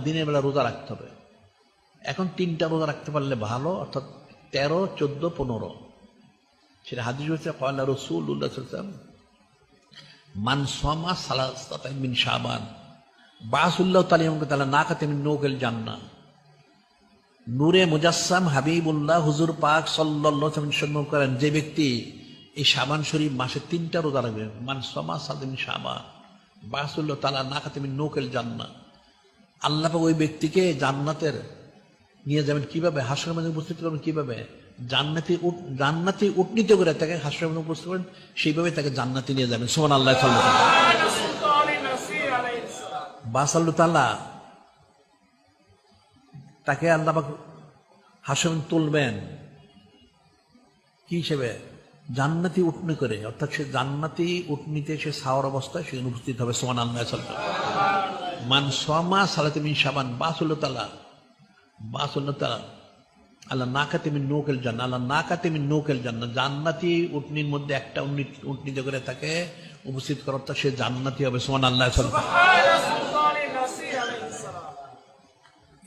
দিনের বেলা রোজা রাখতে হবে। এখন 3টা রোজা রাখতে পারলে ভালো, অর্থাৎ 13, 14, 15। সেটা হাদিস হচ্ছে ক্বালা রাসূলুল্লাহ সাল্লাল্লাহু আলাইহি ওয়াসাল্লাম মান সামা সালাসাতান মিন শাবান বাসুল্লাহু তাআলা নাকাতে মিন নূকিল জান্নাহ। নূরে মুজাসসাম হাবিবুল্লাহ হুজুর পাক সাল্লাল্লাহু আলাইহি ওয়াসাল্লাম করেন, যে ব্যক্তি এই শাবান শরীফ মাসে 3টা রোজা রাখবে, মান সামা সালাসাতান মিন শাবান বাসুল্লাহু তাআলা নাকাতে মিন নূকিল জান্নাহ, আল্লাহ পাক ওই ব্যক্তিকে জান্নাতের নিয়ে যাবেন। কিভাবে? হাসরের মধ্যে উপস্থিত করবেন। কিভাবে? জান্নাতি উটনীত করে তাকে হাসরের মধ্যে উপস্থিত করেন, সেইভাবে তাকে জান্নাতে নিয়ে যাবেন। সুবহানাল্লাহ। বাসাল্লাহু তাআলা তাকে আল্লাহ পাক হাসরের মধ্যে তুলবেন কি হিসেবে? জান্নাতি উটনি করে, অর্থাৎ সে জান্নাতি উটনিতে সে সাওয়ার অবস্থায় সে উপস্থিত হবে। সুবহানাল্লাহ। মান সামা সালাসাতান মিন শাবান বাসুল্লাহু তাআলা আল্লাহ নাকাতে মিন নূকিল জান্নাহ, আল্লাহ নাকাতে মিন নূকিল জান্নাহ, জান্নাতি উটনির মধ্যে একটা উটনিতে করে তাকে উপস্থিত করার, অর্থাৎ সে জান্নাতি হবে। সুবহানাল্লাহ।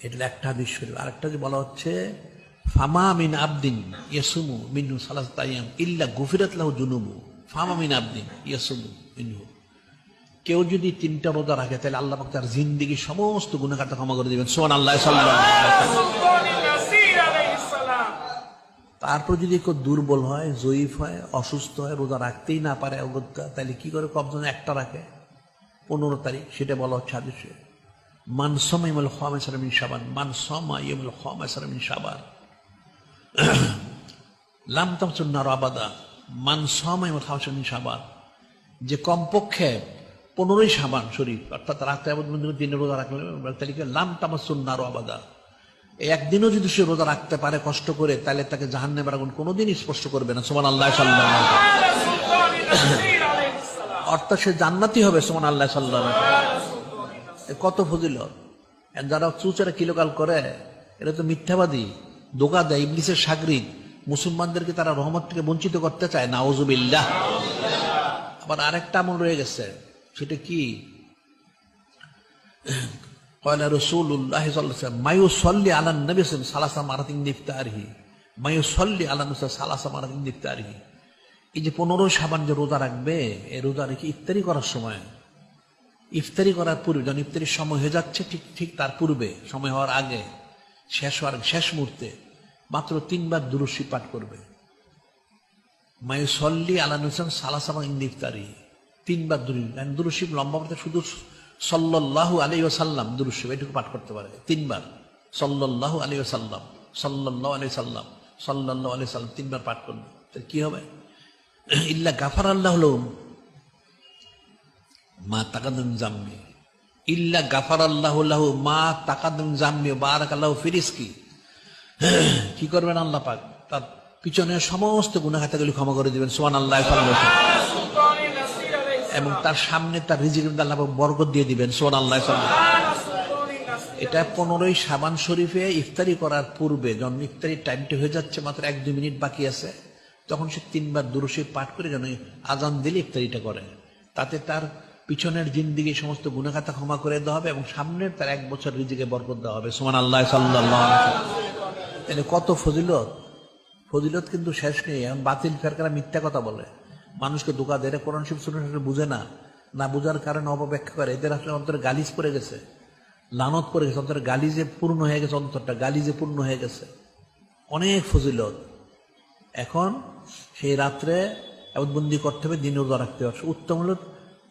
এটা একটা হাদিস শরীফ। আরেকটা যে বলা হচ্ছে ফামা মিন আবদিন ইয়াসুমু মিনহু সালাসাতা আইয়াম ইল্লা গুফিরাত লাহু যুনুবু। ফামা মিন আবদিন ইয়াসুমু মিনহু, কেউ যদি 3টা রোজা রাখে তাহলে আল্লাহ পাক তার জিন্দেগীর সমস্ত গুনাহ খাতা ক্ষমা করে দিবেন। সুবহানাল্লাহ। তারপর যদি কেউ দুর্বল হয়, জয়ীফ হয়, অসুস্থ হয়, রোজা রাখতেই না পারে অগত্যা, তাহলে কি করে? কবজন একটা রাখে 15 তারিখ, সেটা বলা হচ্ছে হাদিসে মান সামা ইয়াউমুল খামিস মিন শাবান, মান সামা ইয়াউমুল খামিস মিন শাবান লাম তামসুন নার আবাদা, মান সামা ইয়াউমুল খামিস মিন শাবান, যে কমপক্ষে 15ই শাবান শরীফ, অর্থাৎ রাতে দিনে রোজা রাখলে তালিকা লাম তামাসুন নার আবাদা, একদিনও যদি সে রোজা রাখতে পারে কষ্ট করে, তাহলে তাকে জাহান্নামের আগুন কোনোদিনই স্পর্শ করবে না। সুবহানাল্লাহ। অর্থাৎ সে জান্নাতি হবে। সুবহানাল্লাহ। কত ফজিলত! যারা চুচারা কিলোকাল করে এরা তো মিথ্যাবাদী, ধোঁকা দেয়, ইবলিসের শাগরিদ। মুসলমানদেরকে তারা রহমত থেকে বঞ্চিত করতে চায়। নাউজুবিল্লাহ। আবার আরেকটা আমল রয়ে গেছে, সেটা কি? قال رسول الله صلى الله عليه وسلم ما يصلي على النبي صلى الله عليه وسلم ثلاث مرات من افطاره ما يصلي على النبي ثلاث مرات من افطاره। এই যে 15 শাবান যে রোজা রাখবে, এই রোজা রেখে ইফতারি করার সময়, ইফতারি করার পূর্বে, যখন ইফতারির সময় হয়ে যাচ্ছে ঠিক তার পূর্বে, সময় হওয়ার আগে, শেষ হওয়ার শেষ মুহূর্তে মাত্র 3বার দুরূদ শরীফ পাঠ করবে। মা ইউসাল্লি আলা নবী সাল্লাল্লাহু আলাইহি ওয়াসাল্লাম ইফতারি, 3বার দুরূদ শরীফ লম্বা করতে শুধু সাল্লাল্লাহু আলাইহি ওয়াসাল্লাম দুরূদ শরীফ এটুকু পাঠ করতে পারে 3বার। সাল্লাল্লাহু আলাইহি ওয়াসাল্লাম, সাল্লাল্লাহু আলাইহি সাল্লাম, সাল্লাল্লাহু আলাইহি সাল্লাম 3বার পাঠ করবে। তাহলে কি হবে? ইল্লা গাফারাল্লাহু লাহুম মা তাকাদ্দাম মিন যামবি, ইল্লা গাফারাল্লাহু লাহু মা তাকাদ্দাম মিন যামবি বারাকাল্লাহু ফি রিজকি। কি করবেন? আল্লাহ পাক তার পিছনের সমস্ত গুনাহ খাতাগুলি ক্ষমা করে দিবেন। সুবহানাল্লাহ। এবং তার সামনে তার রিজিকের মধ্যে আল্লাহ পাক বরকত দিয়ে দিবেন। সুবহানাল্লাহ। এটা 15ই শাবান শরীফে ইফতারি করার পূর্বে, যখন ইফতারির টাইমটা হয়ে যাচ্ছে, মাত্র 1-2 মিনিট বাকি আছে, তখন সে 3বার দুরূদ শরীফ পাঠ করে যেন আজান দিলে ইফতারিটা করে, তাতে তার পিছনের জিন্দেগীর সমস্ত গুনাহ খাতা ক্ষমা করে দেওয়া হবে এবং সামনের তার 1 বছর রিজিকে বরকত দেওয়া হবে। সুবহানাল্লাহ। সাল্লাল্লাহু আলাইহি ওয়াসাল্লাম। তাহলে কত ফজিলত কিন্তু শেষ নেই। এখন বাতিল ফেরকারা মিথ্যা কথা বলে, মানুষকে ধোঁকা দেয়, কোরআন শরীফ শুনে বুঝে না, না বুঝার কারণে অপব্যাখ্যা করে। এদের আসলে অন্তরে গালিজ পড়ে গেছে, লানত পড়ে গেছে, অন্তরে গালিজে পূর্ণ হয়ে গেছে, অন্তরটা গালিজে পূর্ণ হয়ে গেছে। অনেক ফজিলত। এখন সেই রাত্রে এবাদতবন্দি করতে হবে, দিনে রোজা রাখতে হবে। উত্তম হলো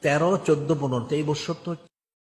13, 14, 15। এই বছর তো